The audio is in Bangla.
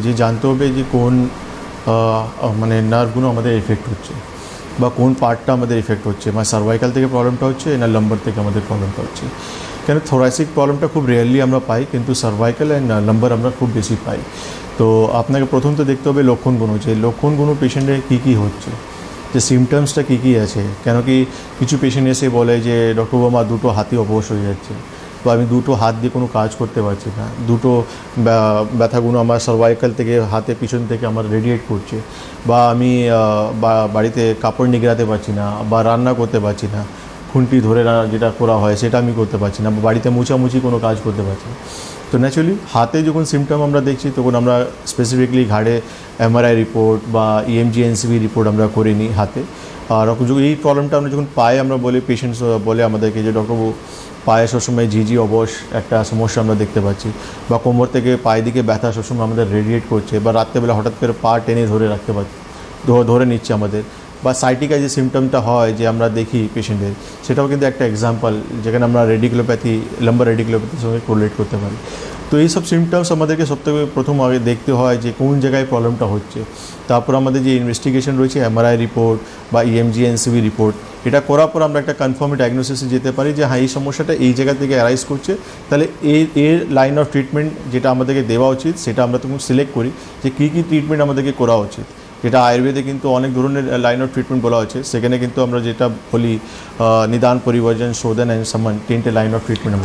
যে জানতে হবে যে কোন মানে নার্ভগুলো আমাদের এফেক্ট হচ্ছে বা কোন পার্টটা আমাদের এফেক্ট হচ্ছে, মানে সার্ভাইকাল থেকে প্রবলেমটা হচ্ছে না লাম্বার থেকে আমাদের প্রবলেমটা হচ্ছে। কেন থোরাসিক প্রবলেমটা খুব রেয়ারলি আমরা পাই, কিন্তু সার্ভাইকাল অ্যান্ড লাম্বার আমরা খুব বেশি পাই। তো আপনাকে প্রথম তো দেখতে হবে লক্ষণগুলো, যে লক্ষণগুলো পেশেন্টের কী কী হচ্ছে, যে সিমটমসটা কী কী আছে। কেন কি কিছু পেশেন্ট এসে বলে যে ডক্টর বাবু আমার দুটো হাতই অবশ হয়ে যাচ্ছে, বা আমি দুটো হাত দিয়ে কোনো কাজ করতে পারছি না, দুটো ব্যথাগুলো আমার সার্ভাইকাল থেকে হাতে পিছন থেকে আমার রেডিয়েট করছে, বা আমি বাড়িতে কাপড় নিগড়াতে পারছি না, বা রান্না করতে পারছি না, খুন্তি ধরে যেটা করা হয় সেটা আমি করতে পারছি না, বা বাড়িতে মুছামুছি কোনো কাজ করতে পারছি না। তো ন্যাচুরালি হাতে যখন সিমটম আমরা দেখছি তখন আমরা স্পেসিফিকলি ঘাড়ে এমআরআই রিপোর্ট বা ইএমজি এনসিবি রিপোর্ট আমরা করে নিই হাতে। আর এই প্রবলেমটা আমরা যখন পায়ে আমরা বলি, পেশেন্টস বলে আমাদেরকে যে ডক্টরবাবু পায়ে সবসময় ঝিঝি অবশ একটা সমস্যা আমরা দেখতে পাচ্ছি, বা কোমর থেকে পায়ের দিকে ব্যথা সবসময় আমাদের রেডিয়েট করছে, বা রাত্রেবেলা হঠাৎ করে পা টেনে ধরে রাখতে পারছি, ধরে নিচ্ছে আমাদের, বা সাইটিকা যে সিমটমটা হয় যে আমরা দেখি পেশেন্টের, সেটাও কিন্তু একটা এক্সাম্পল যেখানে আমরা রেডিকুলোপ্যাথি, লাম্বার রেডিকুলোপ্যাথির সঙ্গে কোরিলেট করতে পারি। তো এই সব সিমটমস আমাদেরকে সবথেকে প্রথম আগে দেখতে হয় যে কোন জায়গায় প্রবলেমটা হচ্ছে। তারপর আমাদের যে ইনভেস্টিগেশন রয়েছে এমআরআই রিপোর্ট বা ইএমজি এনসিবি রিপোর্ট, এটা করার পর আমরা একটা কনফার্ম ডায়াগনোসিসে যেতে পারি যে হ্যাঁ এই সমস্যাটা এই জায়গা থেকে অ্যারাইজ করছে। তাহলে এর লাইন অফ ট্রিটমেন্ট যেটা আমাদেরকে দেওয়া উচিত সেটা আমরা তখন সিলেক্ট করি যে কী কী ট্রিটমেন্ট আমাদেরকে করা উচিত। যেটা আয়ুর্বেদে কিন্তু অনেক ধরনের লাইন অফ ট্রিটমেন্ট বলা হচ্ছে, সেখানে কিন্তু আমরা যেটা বলি নিদান, পরিবর্জন, শোধন অ্যান্ড সমন, তিনটে লাইন অফ ট্রিটমেন্ট আমরা